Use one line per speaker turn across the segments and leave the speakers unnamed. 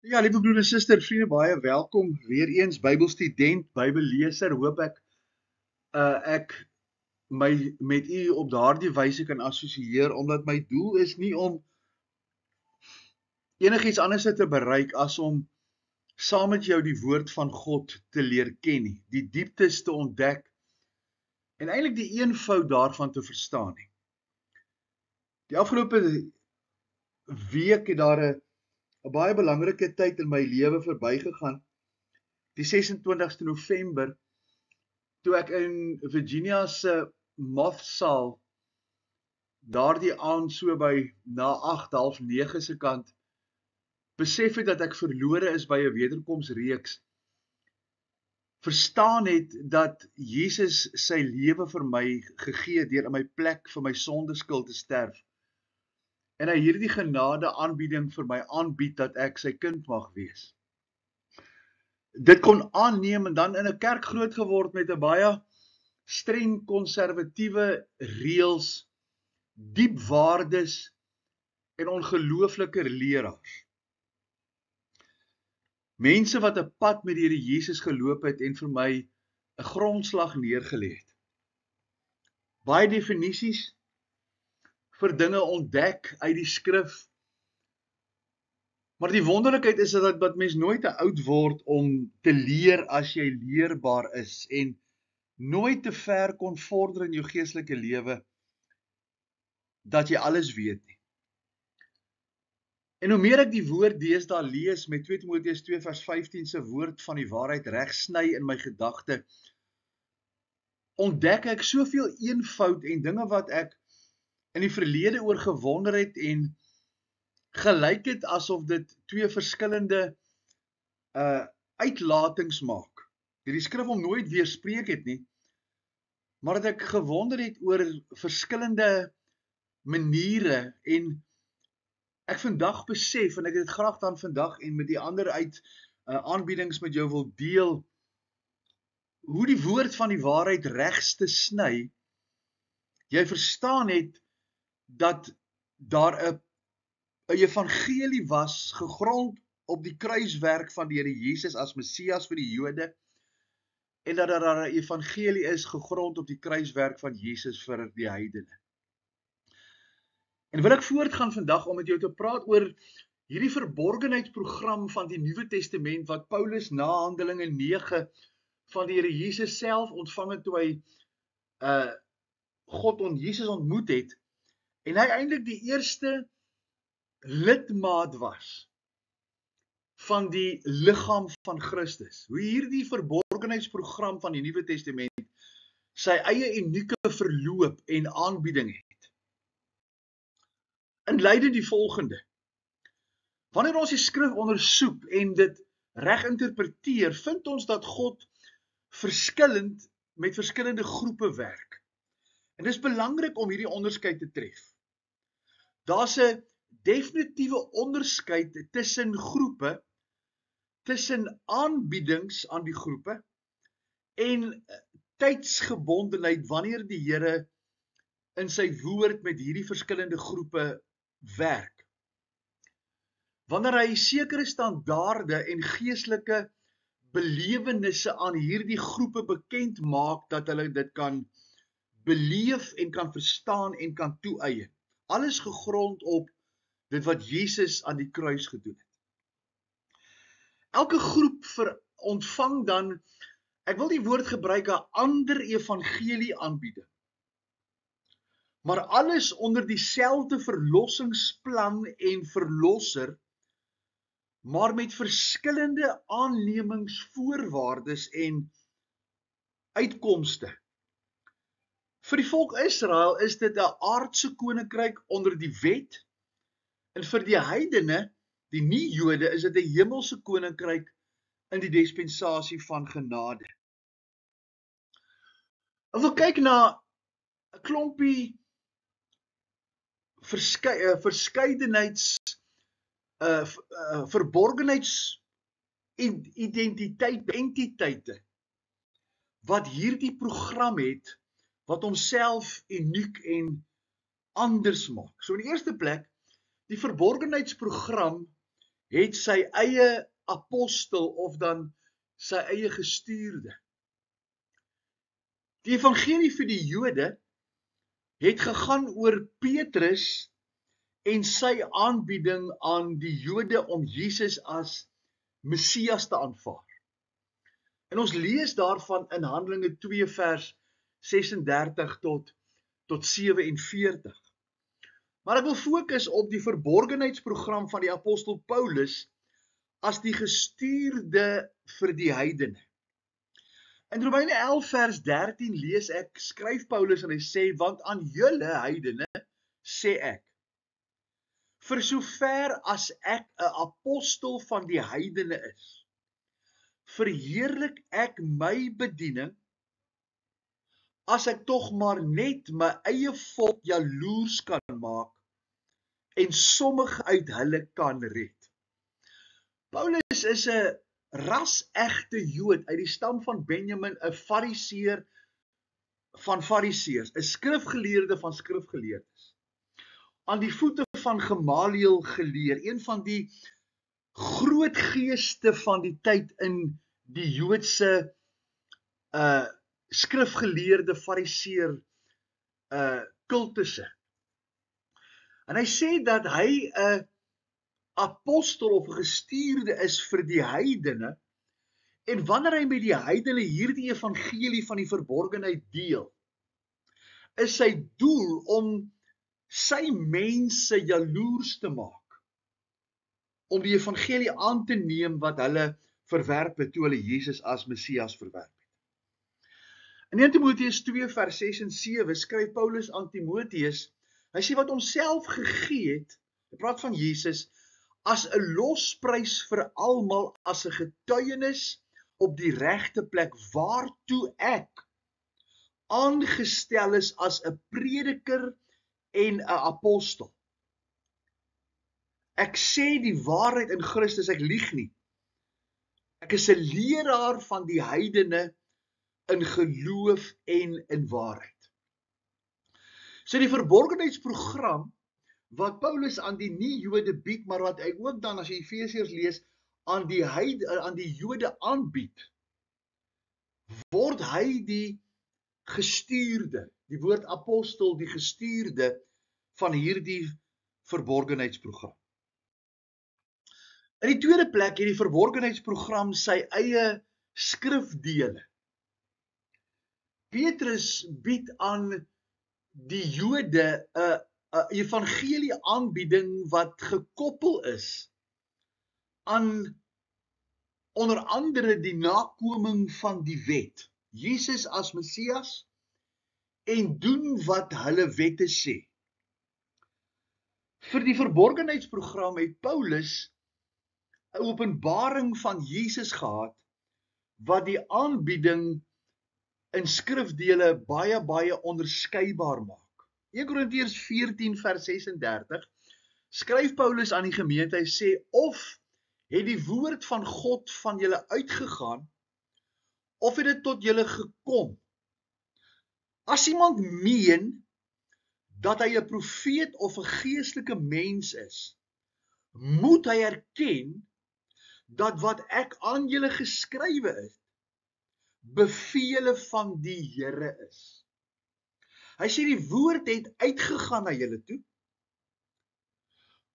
Ja, liewe broer en suster, vriende, baie welkom. Weer eens Bybelstudent, Bybelleser. Hoop ek my met u op daardie wyse kan assosieer, omdat my doel is nie om enigiets anders te bereik as om saam met jou die woord van God te leer ken nie, die dieptes te ontdek en eintlik die eenvoud daarvan te verstaan nie. Die afgelope week het daar 'n baie belangrike tyd in my lewe verbygegaan. Die 26ste November, toe ek in Virginia se Mothsaal daardie aand so by na 8, half 9 se kant besef het dat ek verlore is by 'n wederkomsreeks, verstaan het dat Jesus sy lewe vir my gegee het deur in my plek vir my sondeskuld te sterf. En hy hierdie genade aanbieding vir my aanbied dat ek sy kind mag wees. Dit kon aanneem en dan in 'n kerk groot geword met 'n baie streng konservatiewe reëls, diep waardes en ongelooflike leraars. Mense wat 'n pad met die Here Jesus geloop het en vir my 'n grondslag neergelê het. Baie definisies vir dinge ontdek uit die skrif. Maar die wonderlikheid is dat mens nooit te oud word om te leer as jy leerbaar is en nooit te ver kon vorder in jou geestelike lewe dat jy alles weet nie. En hoe meer ek die woord deesdae lees met 2 Timoteus 2 vers 15 se woord van die waarheid regsny in my gedagte, ontdek ek soveel eenvoud en dinge wat ek in die verlede oor gewonder het en gelyk het asof dit twee verskillende uitlatings maak. Die skrif hom nooit weerspreek het nie, maar dat ek gewonder het oor verskillende maniere en ek vandag besef, en ek het dit graag dan vandag en met die ander aanbiedings met jou wil deel, hoe die woord van die waarheid regs te sny, jy verstaan het dat daar 'n evangelie was, gegrond op die kruiswerk van die Here Jesus as Messias vir die Jode, en dat daar 'n evangelie is gegrond op die kruiswerk van Jesus vir die heidene. En wil ek voortgaan vandag om met jou te praat oor hierdie verborgenheidsprogram van die Nuwe Testament wat Paulus na Handelinge 9 van die Here Jesus self ontvang het toe hy Jesus ontmoet het en hy eintlik die eerste lidmaat was van die liggaam van Christus. Hoe hierdie verborgenheidsprogram van die Nuwe Testament sy eie unieke verloop en aanbieding het. En leide die volgende. Wanneer ons die skrif ondersoek en dit reg interpreteer, vind ons dat God verskillend met verskillende groepe werk. En dit is belangrik om hierdie onderskeid te tref. Daar's 'n definitiewe onderskeid tussen groepe, tussen aanbiedings aan die groepe en tydsgebondenheid wanneer die Here in sy woord met hierdie verskillende groepe werk. Wanneer hy sekere standaarde en geestelike belewennisse aan hierdie groepe bekend maak, dat hulle dit kan beleef en kan verstaan en kan toeëien. Alles gegrond op dit wat Jesus aan die kruis gedoen het. Elke groep ontvang dan, ek wil die woord gebruik, 'n ander evangelie aanbieding. Maar alles onder dieselfde verlossingsplan en verlosser, maar met verskillende aannemingsvoorwaardes en uitkomste. Vir die volk Israel is dit 'n aardse koninkryk onder die wet, en vir die heidene, die nie-Jode, is dit 'n hemelse koninkryk in die dispensasie van genade. As ons kyk na 'n klompie verskeidenheids verborgenheidsidentiteite wat hierdie program het, wat homself uniek en anders maak. So in die eerste plek, die verborgenheidsprogram het sy eie apostel of dan sy eie gestuurde. Die evangelie vir die Jode het gegaan oor Petrus en sy aanbieding aan die Jode om Jesus as Messias te aanvaar. En ons lees daarvan in Handelinge 2 vers 36 tot 47. Maar ek wil fokus op die verborgenheidsprogram van die apostel Paulus as die gestuurde vir die heidene. In Romeine 11 vers 13 lees ek, skryf Paulus en hy sê, want aan julle heidene sê ek, vir sover as ek 'n apostel van die heidene is, verheerlik ek my bediening, as ek tog maar net my eie volk jaloers kan maak, en sommige uit hulle kan red. Paulus is 'n ras-egte Jood uit die stam van Benjamin, 'n fariseer van fariseërs, 'n skrifgeleerde van skrifgeleerdes. Aan die voete van Gamaliel geleer, een van die groot geeste van die tyd in die Joodse skrifgeleerde fariseer kultusse. En hy sê dat hy 'n apostel of 'n gestuurde is vir die heidene, en wanneer hy met die heidene hierdie evangelie van die verborgenheid deel, is sy doel om sy mense jaloers te maak, om die evangelie aan te neem wat hulle verwerp het toe hulle Jesus as Messias verwerp het. In 1 Timoteus 2 vers 6 en 7 skryf Paulus aan Timoteus, hy sê wat homself gegee het, hy praat van Jesus, as 'n losprys vir almal, as 'n getuienis op die regte plek, waartoe ek aangestel is as 'n prediker en 'n apostel. Ek sê die waarheid in Christus, ek lieg nie. Ek is 'n leraar van die heidene in geloof en in waarheid. So die verborgenheidsprogram wat Paulus aan die nie-Jode bied, maar wat hy ook dan, as jy Efesiërs lees, aan die Jode aanbied, word hy die gestuurde, die woord apostel, die gestuurde van hierdie verborgenheidsprogram. In die tweede plek het die verborgenheidsprogram sy eie skrifdele. Petrus bied aan die Jode 'n evangelie aanbieding wat gekoppel is aan onder andere die nakoming van die wet, Jesus as Messias, en doen wat hulle wette sê. Vir die verborgenheidsprogram het Paulus 'n openbaring van Jesus gehad, wat die aanbieding in skrifdele baie onderskeibaar maak. 1 Korintiërs 14 vers 36 skryf Paulus aan die gemeente, hy sê, of het die woord van God van julle uitgegaan, of het dit tot julle gekom? As iemand meen dat hy 'n profeet of 'n geestelike mens is, moet hy erken dat wat ek aan julle geskrywe is, bevele van die Here is. Hy sê die woord het uitgegaan na julle toe,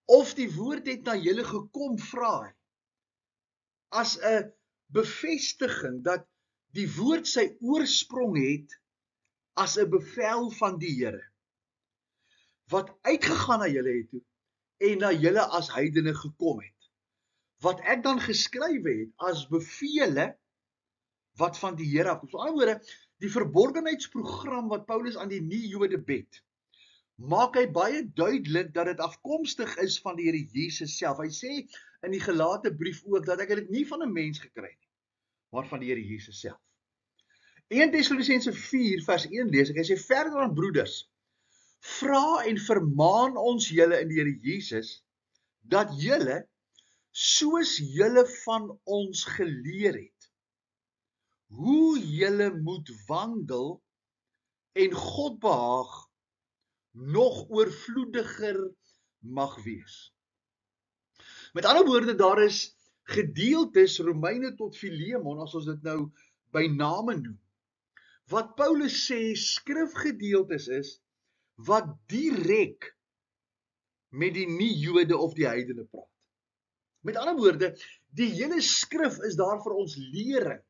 of die woord het na julle gekom, vra hy, as 'n bevestiging dat die woord sy oorsprong het as 'n bevel van die Here, wat uitgegaan na julle het toe, en na julle as heidene gekom het. Wat ek dan geskrywe het as bevele wat van die Here afkom. So aan die ander woorde, die verborgenheidsprogram wat Paulus aan die nie-Jode bied, maak hy baie duidelik dat dit afkomstig is van die Here Jesus self. Hy sê in die Galate brief ook dat ek dit nie van 'n mens gekry nie, maar van die Here Jesus self. 1 Tessalonisense 4 vers 1 lees ek, hy sê verder aan broeders, vra en vermaan ons julle in die Here Jesus, dat julle, soos julle van ons geleer het, hoe julle moet wandel en God behaag nog oorvloediger mag wees. Met ander woorde, daar is gedeeltes, Romeine tot Filemon, as ons dit nou by name noem, wat Paulus sê skrifgedeeltes is, wat direk met die nie-Jode of die heidene praat. Met ander woorde, die hele skrif is daar vir ons lering,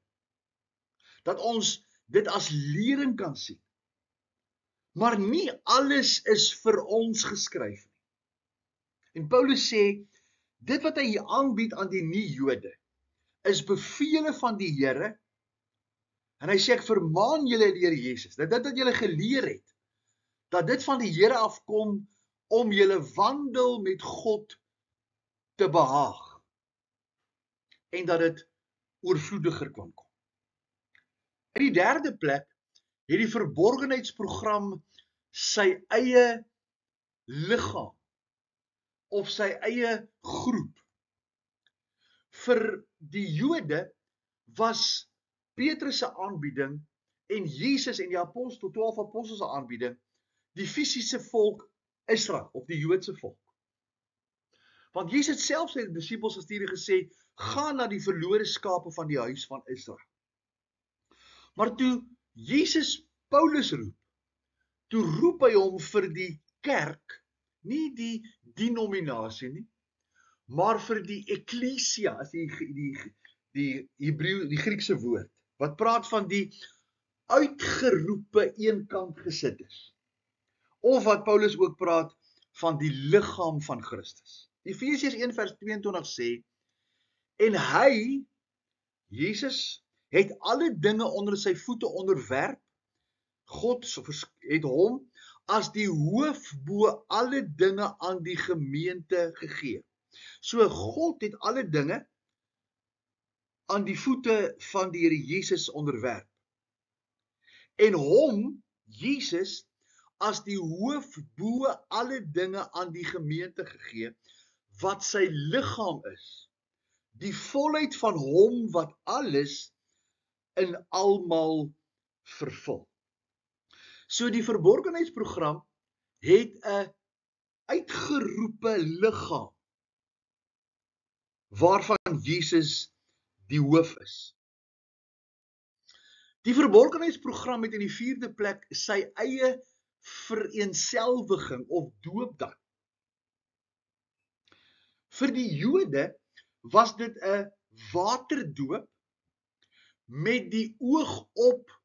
dat ons dit as lering kan sien. Maar nie alles is vir ons geskryf nie. En Paulus sê, dit wat hy hier aanbied aan die nie-Jode, is bevele van die Here, en hy sê, ek vermaan julle in die Here Jesus, dat dit wat julle geleer het, dat dit van die Here afkom, om julle wandel met God te behaag, en dat dit oorvloediger kan kom. In die derde plek, het die verborgenheidsprogram sy eie liggaam, of sy eie groep. Vir die Jode was Petrus se aanbieding, en Jesus en die 12 apostels se aanbieding, die fisiese volk Israel, of die Joodse volk. Want Jesus self sy disippels gestuur gesê, gaan na die verlore skape van die huis van Israel. Maar toe Jesus Paulus roep, toe roep hy hom vir die kerk, nie die denominasie nie, maar vir die ekklesia, as die Hebreë, die Griekse woord, wat praat van die uitgeroepe eenkant gesit is. Of wat Paulus ook praat van die liggaam van Christus. Efesiërs 1 vers 22 sê, en hy, Jesus, het alle dinge onder sy voete onderwerp, God het hom as die hoof bo alle dinge aan die gemeente gegee. So God het alle dinge aan die voete van die Here Jesus onderwerp. En hom, Jesus, as die hoof bo alle dinge aan die gemeente gegee, wat sy liggaam is, die volheid van hom wat alles in almal vervul. So die verborgenheidsprogram het 'n uitgeroepe liggaam, waarvan Jesus die hoof is. Die verborgenheidsprogram het in die vierde plek sy eie vereenselwiging of doop dan. Vir die Jode was dit 'n waterdoop met die oog op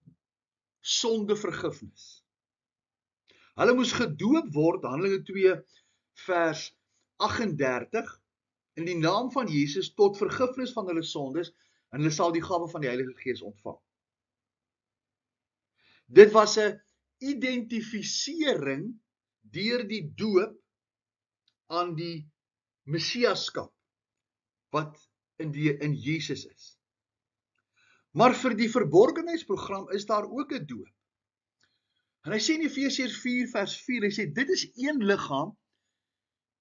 sondevergifnis. Hulle moes gedoop word, Handelinge 2 vers 38, in die naam van Jesus tot vergifnis van hulle sondes, en hulle sal die gawe van die Heilige Gees ontvang. Dit was 'n identifisering deur die doop aan die Messiaskap wat in Jesus is. Maar vir die verborgenheidsprogram is daar ook 'n doop. En hy sê in Efesiërs 4 vers 4, hy sê, dit is een liggaam,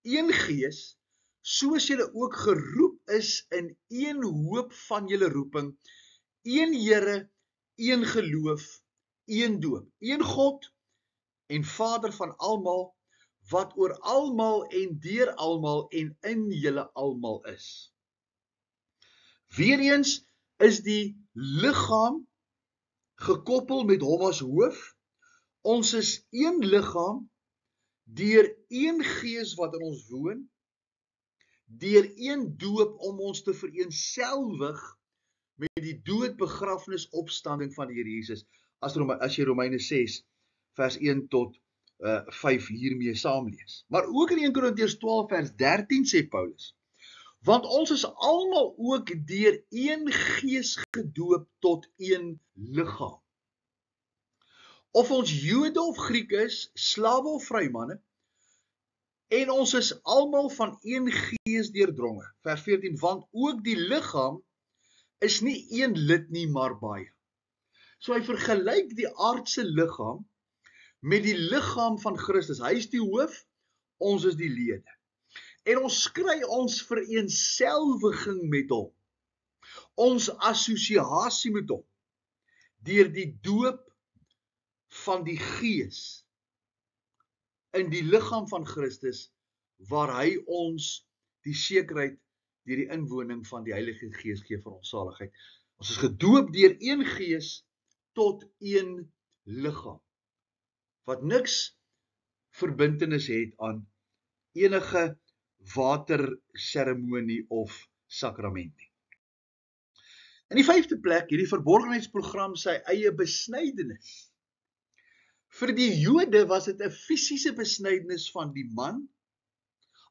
een gees, soos julle ook geroep is in een hoop van julle roeping, een Here, een geloof, een doop, een God en Vader van almal, wat oor almal en deur almal en in julle almal is. Weereens is die liggaam gekoppel met hom as hoof. Ons is een liggaam, deur een gees wat in ons woon, deur een doop om ons te vereenselwig met die dood, begrafnis, opstanding van die Here Jesus, as jy Romeine 6 vers 1 tot 5 hiermee saamlees. Maar ook in 1 Korintiërs 12 vers 13 sê Paulus, want ons is almal ook deur een gees gedoop tot een liggaam. Of ons Jode of Grieke is, slawe of vrymanne, en ons is almal van een gees deurdronge. Vers 14, want ook die liggaam is nie een lid nie, maar baie. So hy vergelyk die aardse liggaam met die liggaam van Christus. Hy is die hoof, ons is die lede. En ons kry ons vereenselwiging met hom, ons assosiasie met hom, deur die doop van die Gees in die liggaam van Christus, waar hy ons die sekerheid deur die inwoning van die Heilige Gees gee vir ons saligheid. Ons is gedoop deur een Gees tot een liggaam, wat niks verbintenis het aan enige waterseremonie of sakrament nie. In die 5de plek, hierdie verborgenheidsprogram sy eie besnydenis. Vir die Jode was dit 'n fisiese besnydenis van die man,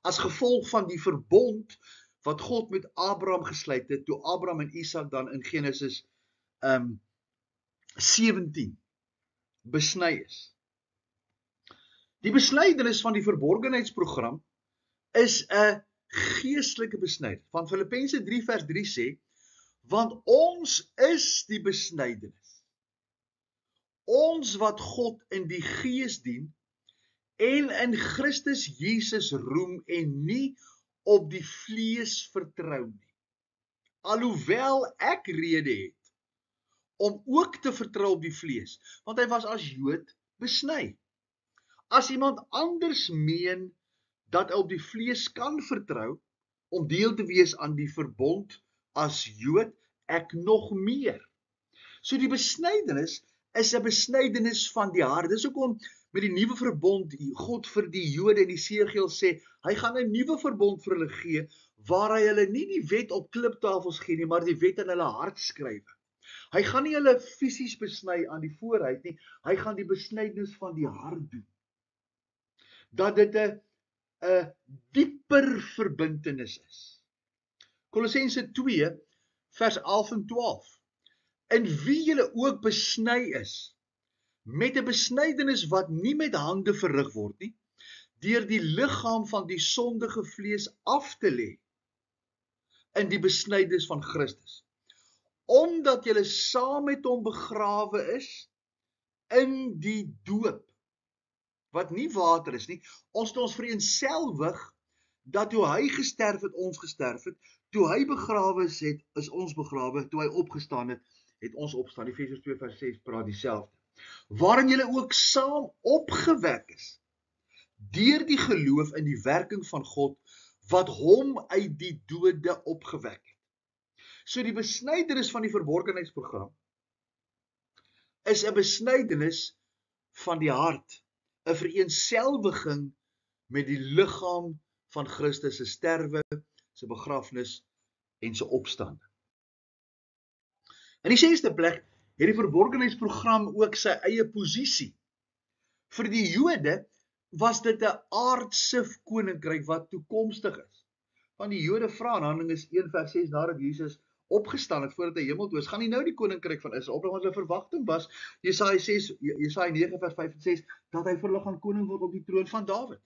as gevolg van die verbond wat God met Abraham gesluit het, toe Abraham en Isak dan in Genesis 17 besny is. Die besnydenis van die verborgenheidsprogram is 'n geestelike besnydenis. Van Filippense 3 vers 3 sê, want ons is die besnydenis. Ons wat God in die Gees dien en in Christus Jesus roem en nie op die vlees vertrou nie. Alhoewel ek rede het om ook te vertrou op die vlees, want hy was as Jood besny. As iemand anders meen dat hy op die vlees kan vertrou, om deel te wees aan die verbond as Jood, ek nog meer. So die besnydenis is 'n besnydenis van die hart. Dis hoekom met die nuwe verbond God vir die Jode in Esegiel sê, hy gaan 'n nuwe verbond vir hulle gee, waar hy hulle nie die wet op kliptafels gee nie, maar die wet in hulle hart skryf. Hy gaan nie hulle fisies besny aan die voorhuid nie, hy gaan die besnydenis van die hart doen. Dat dit 'n dieper verbintenis is. Kolossense 2 vers 11 en 12. In wie julle ook besny is, met 'n besnydenis wat nie met hande verrig word nie, deur die liggaam van die sondige vlees af te lê, in die besnydenis van Christus. Omdat julle saam met hom begrawe is, in die doop, wat nie water is nie, ons het ons vereenselwig, dat toe hy gesterf het, ons gesterf het, toe hy begrawe is ons begrawe, toe hy opgestaan het ons opstaan. Efesiërs 2 vers 6 praat dieselfde. Waarin julle ook saam opgewek is, deur die geloof in die werking van God, wat hom uit die dode opgewek het. So die besnydenis van die verborgenheidsprogram is 'n besnydenis van die hart, 'n vereenselwiging met die liggaam van Christus se sterwe, se begrafnis en se opstanding. In die 6de plek het die verborgenheidsprogram ook sy eie posisie. Vir die Jode was dit 'n aardse koninkryk wat toekomstig is. Want die Jode vra in Handelinge 1 vers 6 nadat Jesus opgestaan het voordat hy hemel toe is, gaan nie nou die koninkryk van Israel oprig, want hulle verwagting was, Jesaja 9 vers 5 en 6, dat hy vir hulle gaan koning word op die troon van Dawid.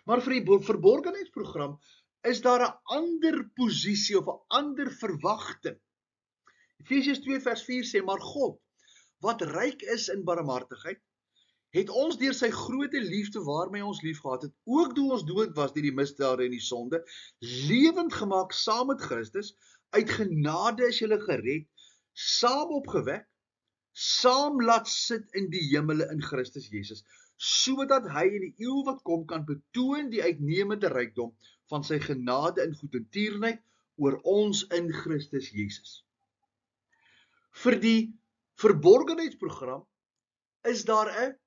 Maar vir die verborgenheidsprogram is daar 'n ander posisie of 'n ander verwagting. Efesiërs 2 vers 4 sê, maar God, wat ryk is in barmhartigheid, het ons deur sy groote liefde waarmee ons liefgehad het, ook toe ons dood was deur die misdade en die sonde, lewend gemaak saam met Christus, uit genade is julle gered, saam opgewek, saam laat sit in die hemele in Christus Jesus, sodat hy in die eeu wat kom kan betoon die uitnemende rykdom van sy genade en goedertierenheid oor ons in Christus Jesus. Vir die verborgenheidsprogram is daar 'n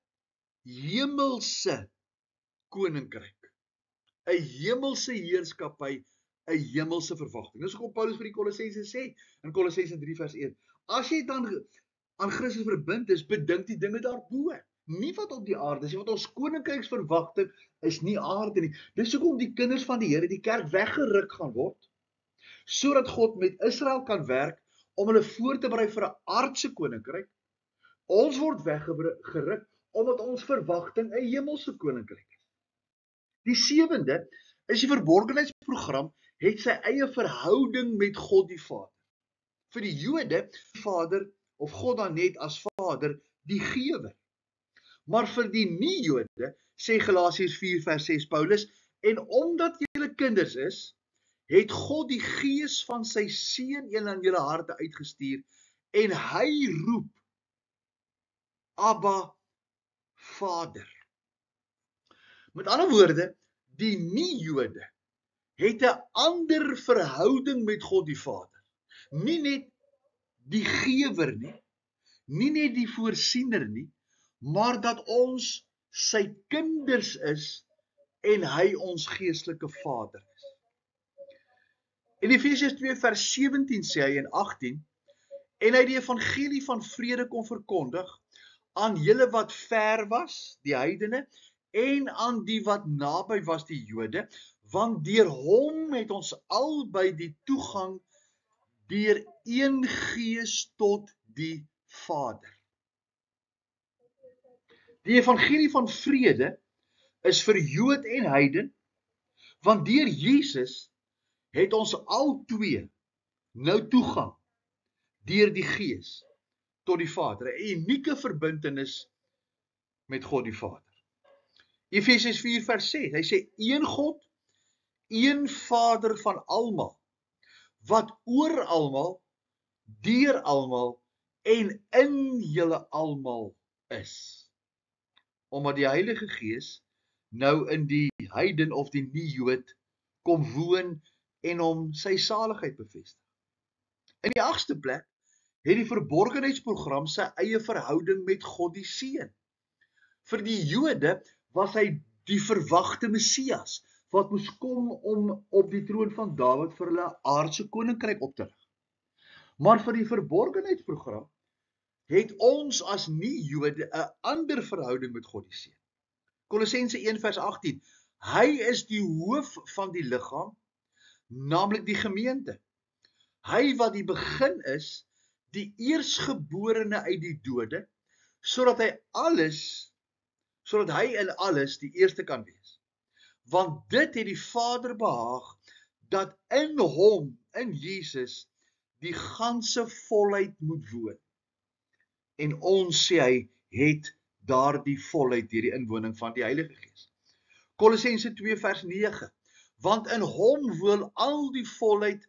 hemelse koninkryk, 'n hemelse heerskappy, 'n hemelse verwagting. Dis hoekom Paulus vir die Kolossense sê in Kolossense 3 vers 1, as jy dan aan Christus verbind is, bedink die dinge daarbo, nie wat op die aarde is nie, want ons koninkryksverwagting is nie aarde nie. Dis hoekom die kinders van die Here, die kerk, weggeruk gaan word, sodat God met Israel kan werk om hulle voor te berei vir 'n aardse koninkryk. Ons word weggeruk omdat ons verwagting 'n hemelse koninkryk is. Die 7de is die verborgenheidsprogram het sy eie verhouding met God die Vader. Vir die Jode, Vader of God dan net as Vader, die gewer. Maar vir die nie-Jode, sê Galasiërs 4 vers 6 Paulus, en omdat julle kinders is, het God die gees van sy seun in julle harte uitgestuur, en hy roep, Abba, Vader. Met ander woorde, die nie-Jode het 'n ander verhouding met God die Vader. Nie net die gewer nie, nie net die voorsiener nie, maar dat ons sy kinders is en hy ons geestelike Vader is. In Efesiërs 2 vers 17 sê hy en 18, en hy die evangelie van vrede kon verkondig aan julle wat ver was, die heidene, en aan die wat naby was, die Jode, want deur hom het ons albei die toegang deur een Gees tot die Vader. Die evangelie van vrede is vir Jood en heiden, want deur Jesus het ons al twee nou toegang deur die Gees tot die Vader, 'n unieke verbintenis met God die Vader. Efesiërs 4 vers 6, hy sê, een God, een Vader van almal, wat oor almal, deur almal en in julle almal is. Omdat die Heilige Gees nou in die heiden of die nie-Jood kom woon en hom sy saligheid bevestig. In die 8ste plek het die verborgenheidsprogram sy eie verhouding met God die Seun. Vir die Jode was hy die verwagte Messias, wat moes kom om op die troon van Dawid vir hulle aardse koninkryk op te rig. Maar vir die verborgenheidsprogram het ons as nie-Jode 'n ander verhouding met God die Seun. Kolossense 1 vers 18, hy is die hoof van die liggaam, naamlik die gemeente. Hy wat die begin is, die eersgeborene uit die dode, sodat hy in alles die eerste kan wees. Want dit het die Vader behaag, dat in hom, in Jesus, die ganse volheid moet woon. En ons, sê hy, het daardie volheid deur die inwoning van die Heilige Gees. Kolossense 2 vers 9, want in hom woon al die volheid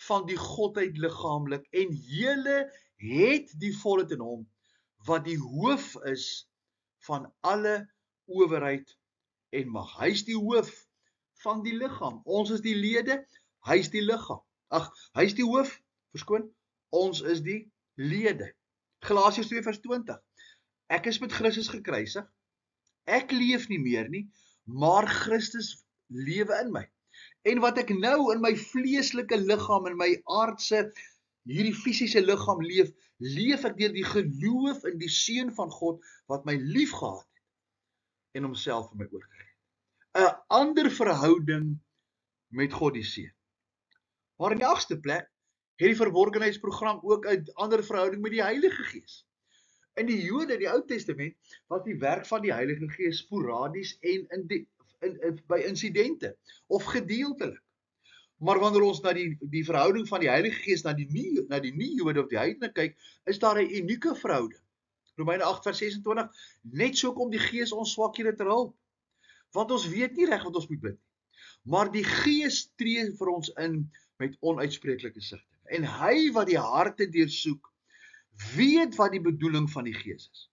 van die Godheid liggaamlik, en julle het die volheid in hom, wat die hoof is van alle owerheid en mag. Hy is die hoof van die liggaam. Ons is die lede, hy is die liggaam. Hy is die hoof, ons is die lede. Galasiërs 2 vers 20. Ek is met Christus gekruisig. Ek leef nie meer nie, maar Christus lewe in my. En wat ek nou in my vleeslike liggaam, in my aardse, hierdie fisiese liggaam leef ek deur die geloof in die Seun van God, wat my lief gehad het, en homself vir my oorgegee het. 'n ander verhouding met God die Seun. Maar in die 8ste plek, het die verborgenheidsprogram ook 'n ander verhouding met die Heilige Gees. In die Jode, die Ou Testament, was die werk van die Heilige Gees sporadies en by insidente, of gedeeltelik. Maar wanneer ons na die verhouding van die Heilige Gees na die nie-Jode of die heidene kyk, is daar 'n unieke verhouding. Romeine 8 vers 26, net so kom die Gees ons swakhede ter hulp. Want ons weet nie reg wat ons moet bid nie. Maar die Gees tree vir ons in met onuitspreeklike sigtinge. En hy wat die harte deursoek, weet wat die bedoeling van die Gees is.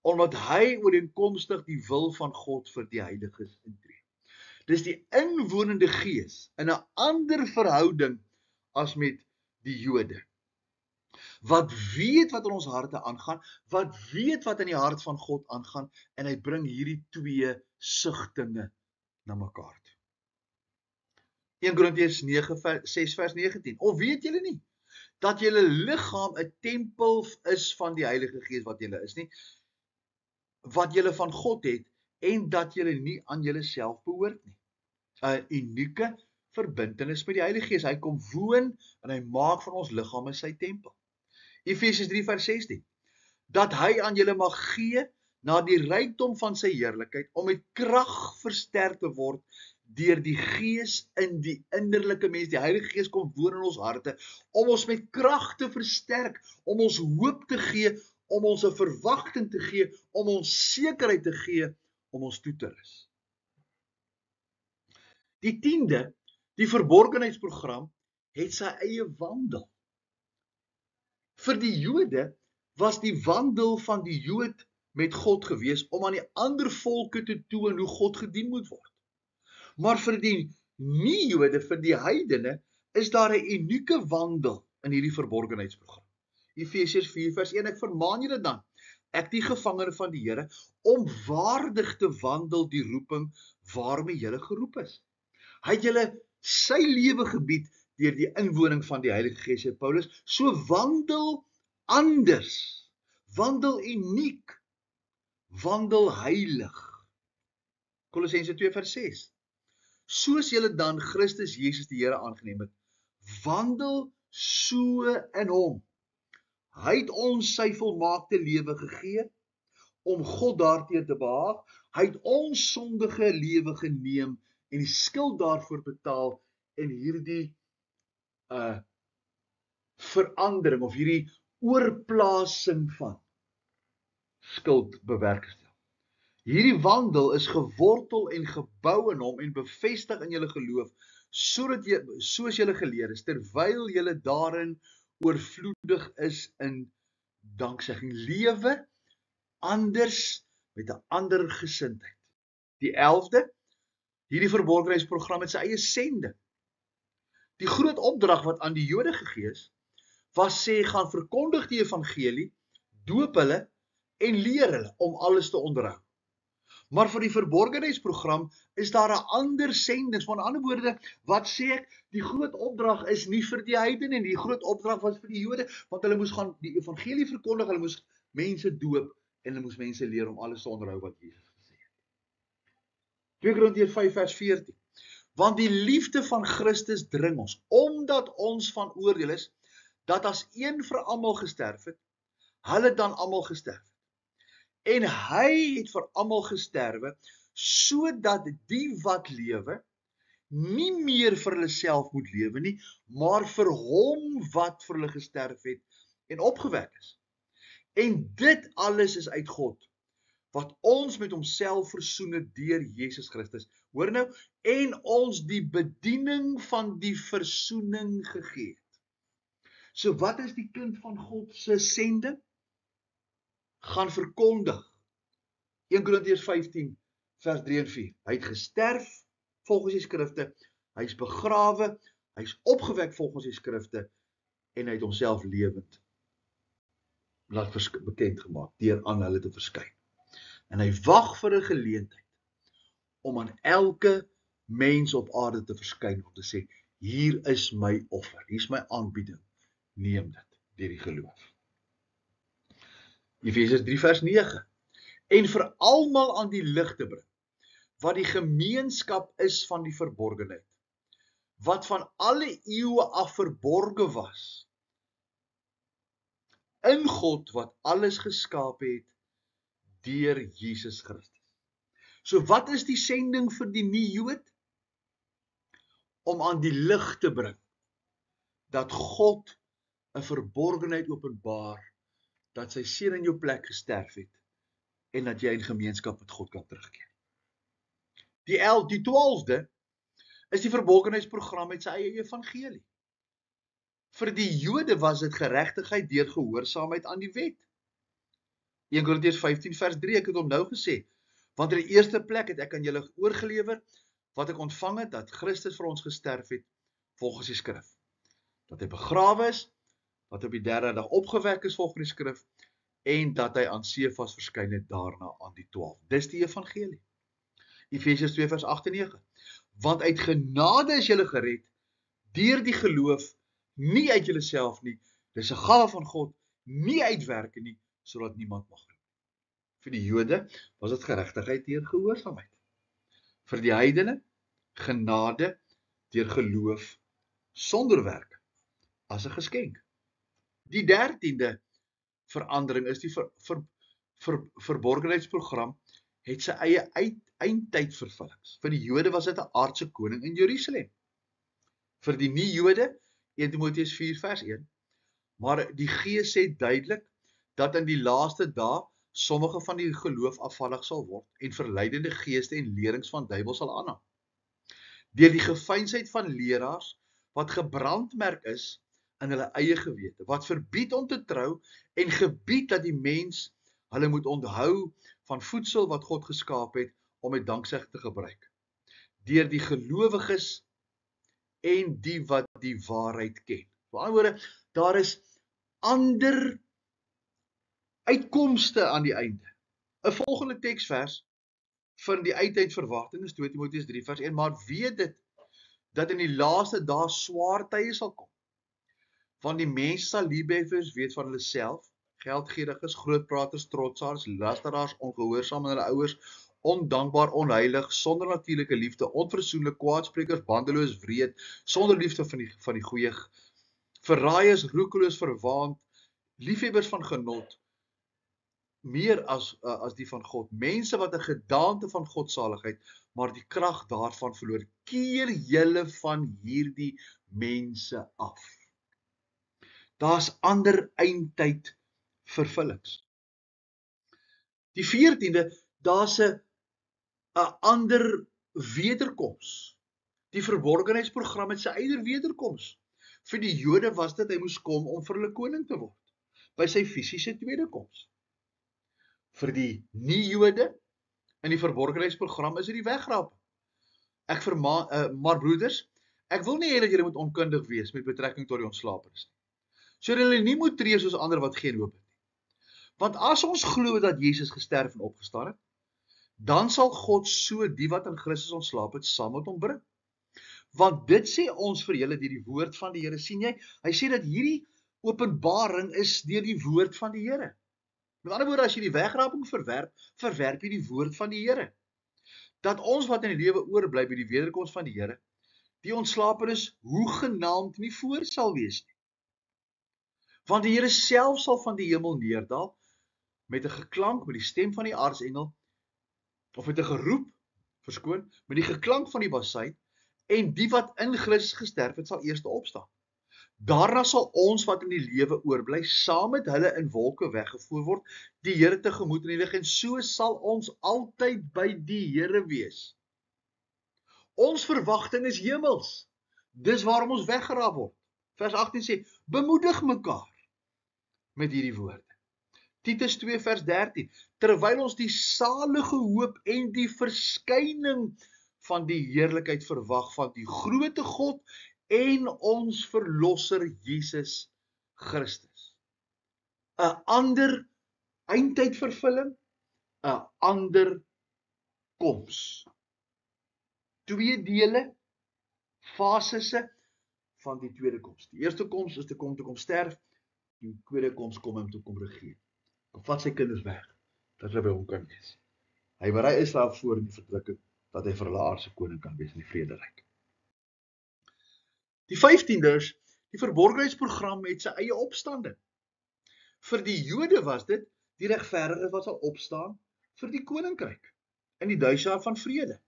Omdat hy ooreenkomstig die wil van God vir die heiliges intree. Dis die inwonende Gees in 'n ander verhouding as met die Jode. Wat weet wat in ons harte aangaan, wat weet wat in die hart van God aangaan, en hy bring hierdie twee sigtinge na mekaar toe. 1 Korintiërs 6 vers 19. Of weet julle nie, dat julle liggaam 'n tempel is van die Heilige Gees wat julle is nie, wat julle van God het, en dat julle nie aan julle self behoort nie. 'n unieke verbintenis met die Heilige Gees. Hy kom woon en hy maak van ons liggame sy tempel. Efesiërs 3 vers 16. Dat hy aan julle mag gee na die rykdom van sy heerlikheid, om met krag versterk te word deur die Gees in die innerlike mens. Die Heilige Gees kom woon in ons harte, om ons met krag te versterk, om ons hoop te gee, om ons 'n verwagting te gee, om ons sekerheid te gee, om ons toe te rus. Die 10de, die verborgenheidsprogram, het sy eie wandel. Vir die Jode was die wandel van die Jood met God gewees, om aan die ander volke te toon hoe God gedien moet word. Maar vir die nie-Jode, vir die heidene, is daar 'n unieke wandel in hierdie verborgenheidsprogram. Efesiërs 4 vers 1, ek vermaan julle dan, ek die gevangene van die Here, om waardig te wandel die roeping waarmee julle geroep is. Hy het julle sy lewe gebied deur die inwoning van die Heilige Gees, sê Paulus, so wandel anders, wandel uniek, wandel heilig. Kolossense 2 vers 6. Soos julle dan Christus Jesus die Here aangeneem het, wandel so in hom. Hy het ons sy volmaakte lewe gegee, om God daarteer te behaag. Hy het ons sondige lewe geneem, en die skuld daarvoor betaal, en hierdie verandering, of hierdie oorplasing van skuld bewerkstellig. Hierdie wandel is gewortel en gebou in hom en bevestig in julle geloof, soos julle geleer is, terwyl julle daarin oorvloedig is in danksegging. Lewe anders met 'n ander gesindheid. Die 11de, hierdie verborgenheidsprogram het sy eie sending. Die groot opdrag wat aan die Jode gegee is, was sê, gaan verkondig die evangelie, doop hulle en leer hulle om alles te onderhou. Maar vir die verborgenheidsprogram is daar 'n ander sending. Met ander woorde, wat sê ek? Die groot opdrag is nie vir die heidene en die groot opdrag was vir die Jode, want hulle moes gaan die evangelie verkondig, hulle moes mense doop en hulle moes mense leer om alles te onderhou wat Jesus gesê het. 2 Korintiërs 5 vers 14. Want die liefde van Christus dring ons, omdat ons van oordeel is, dat as een vir almal gesterf het, hulle dan almal gesterf het. En hy het vir almal gesterwe, sodat die wat lewe, nie meer vir hulle self moet lewe nie, maar vir hom wat vir hulle gesterf het en opgewek is. En dit alles is uit God, wat ons met homself versoen het deur Jesus Christus. Hoor nou, en ons die bediening van die versoening gegee het. So wat is die kind van God se sending? Gaan verkondig. 1 Korintiërs 15 vers 3 en 4. Hy het gesterf volgens die skrifte, hy is begrawe, hy is opgewek volgens die skrifte, en hy het homself lewend laat bekend gemaak, deur aan hulle te verskyn. En hy wag vir 'n geleentheid om aan elke mens op aarde te verskyn, om te sê, hier is my offer, hier is my aanbieding, neem dit deur die geloof. Efesiërs 3 vers 9. En vir almal aan die lig te bring, wat die gemeenskap is van die verborgenheid, wat van alle eeue af verborge was, in God wat alles geskaap het, deur Jesus Christus. So wat is die sending vir die nie-Jood? Om aan die lig te bring, dat God 'n verborgenheid openbaar, dat sy seun in jou plek gesterf het, en dat jy in gemeenskap met God kan terugkeer. Die 12de is die verborgenheidsprogram met sy eie evangelie. Vir die Jode was dit geregtigheid deur gehoorsaamheid aan die wet. 1 Korintiërs 15 vers 3, ek het hom nou gesê, want in die eerste plek het ek aan julle oorgelewer, wat ek ontvang het, dat Christus vir ons gesterf het, volgens die skrif. Dat hy begrawe is, dat hy op die derde dag opgewek is volgens die skrif, en dat hy aan Sefas verskyn het daarna aan die 12. Dis die evangelie. Efesiërs 2 vers 8 en 9. Want uit genade is julle gered, deur die geloof, nie uit julleself nie, dis 'n gawe van God, nie uit werke nie, sodat niemand mag roem. Vir die Jode was dit geregtigheid deur gehoorsaamheid. Vir die heidene, genade deur geloof sonder werke, as 'n geskenk. Die 13de verandering is die verborgenheidsprogram het sy eie eindtydvervullings. Vir die Jode was dit 'n aardse koning in Jerusalem. Vir die nie-Jode, 1 Timoteus 4 vers 1, maar die Gees sê duidelik, dat in die laaste dae sommige van die geloof afvallig sal word, en verleidende geeste en lerings van duiwels sal aanhang. Deur die gefeinsheid van leraars, wat gebrandmerk is in hulle eie gewete, wat verbied om te trou, en gebied dat die mens hulle moet onthou van voedsel wat God geskaap het, om met danksegging te gebruik. Deur die gelowiges en die wat die waarheid ken. Met ander woorde, daar is ander uitkomste aan die einde. 'n Volgende teksvers van die eindtydverwagting is 2 Timoteus 3 vers 1, maar weet dit, dat in die laaste dae swaar tye sal kom. Want die mense sal liefhebbers weet van hulle self, geldgieriges, grootpraters, trotsaars, lasteraars, ongehoorsaam aan hulle ouers, ondankbaar, onheilig, sonder natuurlike liefde, onversoenlik, kwaadsprekers, bandeloos, wreed, sonder liefde van die goeie, verraaiers, roekeloos, verwaand, liefhebbers van genot, meer as die van God, mense wat 'n gedaante van godsaligheid, maar die krag daarvan verloor. Keer julle van hierdie mense af. Daar's ander eindtyd vervullings. Die 14de, daar's 'n ander wederkoms. Die verborgenheidsprogram het sy eie wederkoms. Vir die Jode was dit, hy moes kom om vir hulle koning te word, by sy fisiese tweede koms. Vir die nie-Jode, in die verborgenheidsprogram is dit die wegraping. Maar broeders, ek wil nie hê dat julle moet onkundig wees met betrekking tot die ontslapenis nie. Sodat julle nie moet tree soos ander wat geen hoop het nie. Want as ons glo dat Jesus gesterf en opgestaan het, dan sal God so die wat in Christus ontslaap het, saam met hom bring. Want dit sê ons vir julle deur die woord van die Here. Sien jy? Hy sê dat hierdie openbaring is deur die woord van die Here. Met ander woorde, as jy die wegraping verwerp, verwerp jy die woord van die Here. Dat ons wat in die lewe oorbly by die wederkoms van die Here, die ontslapenis hoegenaamd nie voor sal wees nie. Want die Here self sal van die hemel neerdal, met 'n geklank, met die stem van die aartsengel, of met 'n geroep, met die geklank van die basuin, en die wat in Christus gesterf het, sal eers opstaan. Daarna sal ons wat in die lewe oorbly, saam met hulle in wolke weggevoer word, die Here tegemoet in die lig, en so sal ons altyd by die Here wees. Ons verwagting is hemels. Dis waarom ons weggeraap word. Vers 18 sê, bemoedig mekaar met hierdie woorde. Titus 2 vers 13, terwyl ons die salige hoop en die verskyning van die heerlikheid verwag van die groote God en ons verlosser Jesus Christus. 'n ander eindtydvervulling, 'n ander koms. 2 dele, fasisse van die tweede koms. Die eerste koms is te kom sterf, die tweede koms kom om te kom regeer. Kom vat sy kinders weg, dat hulle by hom kan wees. Hy berei Israel voor in die verdrukking, dat hy vir hulle aardse koning kan wees in die vrederyk. Die 15de is, die verborgenheidsprogram het sy eie opstanding. Vir die Jode was dit, die regverdige wat sal opstaan vir die koninkryk, in die 1000 jaar van vrede.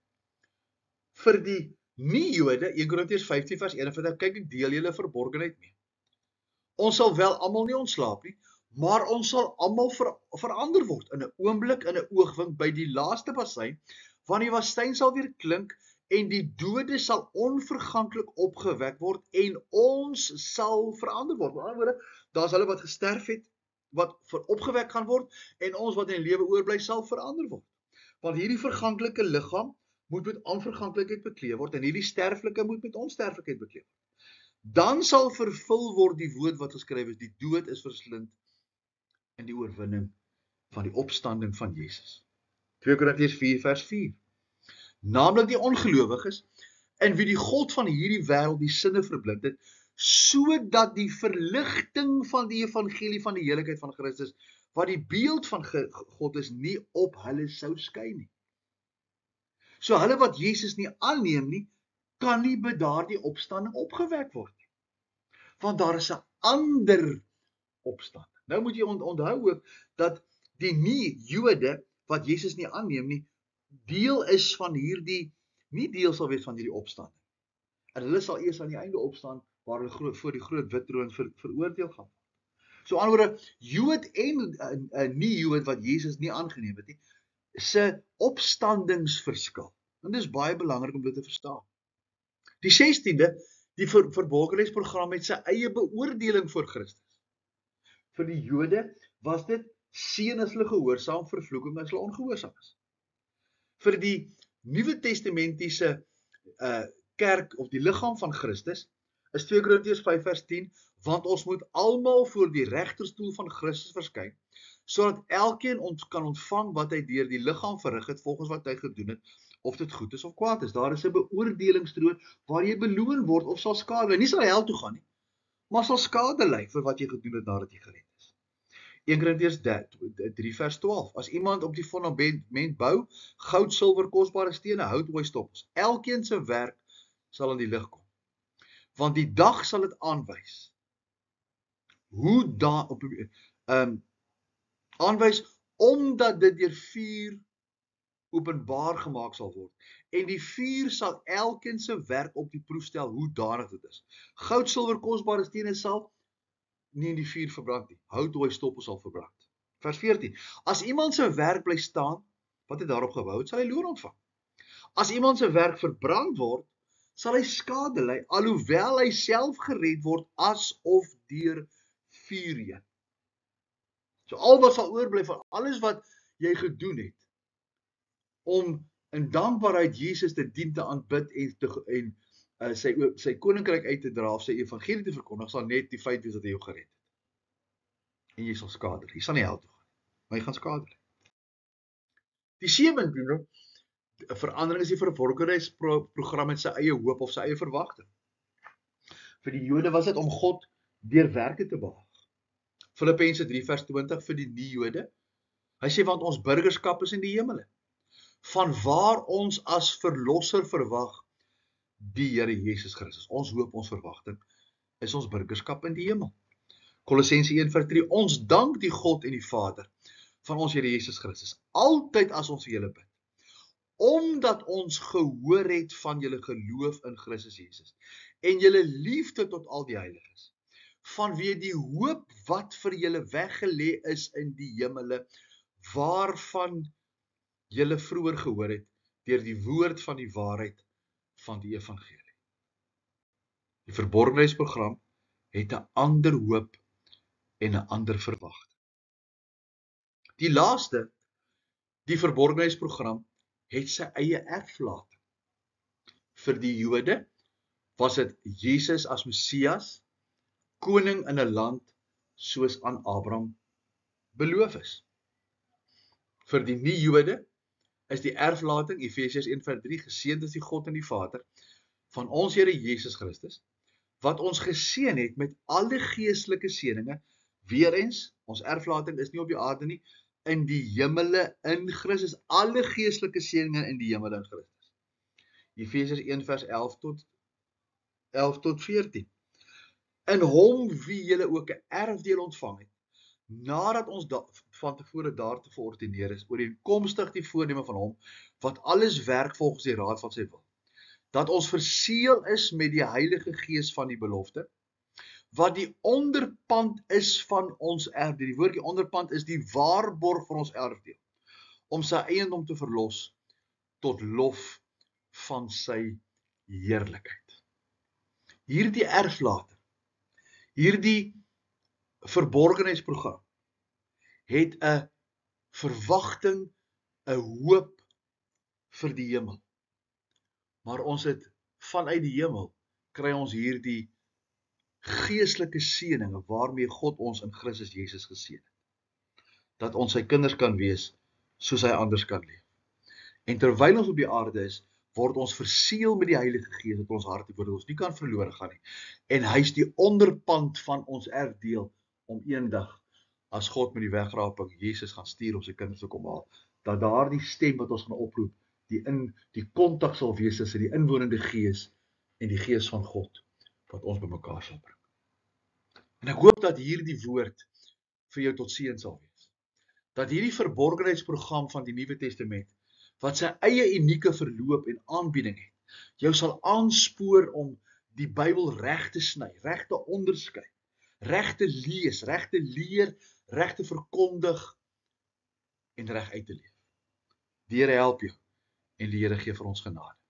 Vir die nie-Jode, 1 Korintiërs 15 vers 41, kyk ek deel julle verborgenheid mee. Ons sal wel almal nie ontslaap nie, maar ons sal almal verander word, in 'n oomblik, in 'n oogwink, by die laaste basuin, want die woestyn sal weer klink, en die dode sal onverganklik opgewek word, en ons sal verander word. Met ander woorde, daar's hulle wat gesterf het, wat opgewek gaan word, en ons wat in die lewe oorbly, sal verander word. Want hierdie verganklike liggaam moet met onverganklikheid bekleed word, en hierdie sterflike moet met onsterflikheid bekleed word. Dan sal vervul word die woord wat geskryf is, die dood is verslind in die oorwinning van die opstanding van Jesus. 2 Korintiërs 4 vers 4. Naamlik die ongelowiges, in wie die God van hierdie wêreld die sinne verblind het, sodat die verligting van die evangelie van die heerlikheid van Christus, wat die beeld van God is, nie op hulle sou skyn nie. So hulle wat Jesus nie aanneem nie, kan nie by daardie opstanding opgewek word nie. Want daar is 'n ander opstanding. Nou moet jy onthou ook, dat die nie-Jode, wat Jesus nie aanneem nie, deel is van hierdie, nie deel sal wees van hierdie opstanding. En hulle sal eers aan die einde opstaan, waar hulle voor die groot wit troon veroordeel gaan. So anderwoorde, Jood en nie-Jood wat Jesus nie aangeneem het nie, se opstandingsverskil. En dit is baie belangrik om dit te verstaan. Die 16de, die verborgenheidsprogram het sy eie beoordeling voor Christus. Vir die Jode was dit seën as hulle gehoorsaam, vervloeking as hulle ongehoorsaam is. Vir die Nuwe Testamentiese kerk of die liggaam van Christus is 2 Korintiërs 5 vers 10, want ons moet almal voor die regterstoel van Christus verskyn, sodat elkeen ons kan ontvang wat hy deur die liggaam verrig het volgens wat hy gedoen het, of dit goed is of kwaad is. Daar is 'n beoordelingstroon waar jy beloon word of sal skade ly. Nie sal hel toe gaan nie, maar sal skade ly vir wat jy gedoen het nadat jy gered is. 1 Korintiërs 3 vers 12. As iemand op die fondament bou, goud, silwer, kosbare stene, hout, ooi, stoppels, elkeen se werk sal aan die lig kom. Want die dag sal dit aanwys. Hoe aanwys omdat dit deur vuur openbaar gemaak sal word. En die vuur sal elkeen se werk op die proef stel hoe danig dit is. Goud, silwer, kosbare stene sal nie in die vuur verbrand nie. Hout, ooi, stoppels sal verbrand. Vers 14. As iemand se werk bly staan, wat hy daarop gebou het, sal hy loon ontvang. As iemand se werk verbrand word, sal hy skade ly, alhoewel hy self gered word asof deur vuur heen. So al wat sal oorbly van alles wat jy gedoen het, om in dankbaarheid Jesus te dien, te aanbid en sy koninkryk uit te dra of sy evangelie te verkondig, sal net die feit wees dat hy jou gered het. En jy sal skade ly. Jy sal nie hel toe gaan, maar jy gaan skade ly. Die 7de verandering is die verborgenheidsprogram met sy eie hoop of sy eie verwagting. Vir die Jode was dit om God deur werke te behaag. Filippense 3 vers 20 vir die nie-Jode. Hy sê, want ons burgerskap is in die hemele, vanwaar ons as verlosser verwag die Here Jesus Christus. Ons hoop, ons verwagting is ons burgerskap in die hemel. Kolossense 1 vers 3, ons dank die God en die Vader van ons Here Jesus Christus, altyd as ons vir julle bid, omdat ons gehoor het van julle geloof in Christus Jesus, en julle liefde tot al die heiliges, vanweë die hoop wat vir julle weggelê is in die hemele, waarvan julle vroeër gehoor het, deur die woord van die waarheid van die evangelie. Die verborgenheidsprogram het 'n ander hoop en 'n ander verwagting. Die laaste, die verborgenheidsprogram, het sy eie erflating. Vir die Jode was dit Jesus as Messias, koning in 'n land soos aan Abraham beloof is. Vir die nie-Jode is die erflating, Efesiërs 1 vers 3, geseënd is die God en die Vader van ons Here Jesus Christus, wat ons geseën het met alle geestelike seëninge. Weer eens, ons erflating is nie op die aarde nie, in die hemele in Christus, alle geestelike seëninge in die hemele in Christus. Efesiërs 1 vers 11 tot 14. In hom wie julle ook 'n erfdeel ontvang het, nadat ons van tevore daartoe verordineer is, ooreenkomstig die voorneme van hom, wat alles werk volgens die raad van sy wil, dat ons verseël is met die Heilige Gees van die belofte, wat die onderpand is van ons erfdeel. Die woordjie onderpand is die waarborg van ons erfdeel, om sy eiendom te verlos tot lof van sy heerlikheid. Hierdie erflating, hierdie verborgenheidsprogram, het 'n verwagting, 'n hoop vir die hemel. Maar ons het vanuit die hemel, kry ons hierdie geestelike seëninge waarmee God ons in Christus Jesus geseën het. Dat ons sy kinders kan wees, soos hy anders kan leef. En terwyl ons op die aarde is, word ons verseël met die Heilige Gees dat ons harte word, ons nie kan verlore gaan nie. En hy is die onderpand van ons erfdeel, om eendag, as God met die wegraping Jesus gaan stuur om sy kinders te kom haal, dat daar die stem wat ons gaan oproep, die kontak sal wees tussen die inwonende Gees en die Gees van God, wat ons bymekaar sal bring. En ek hoop dat hierdie woord vir jou tot seën sal wees. Dat hierdie verborgenheidsprogram van die Nuwe Testament, wat sy eie unieke verloop en aanbieding het, jou sal aanspoor om die Bybel reg te sny, reg te onderskei, reg te lees, reg te leer, reg te verkondig en reg uit te leef. Die Here help jou en die Here gee vir ons genade.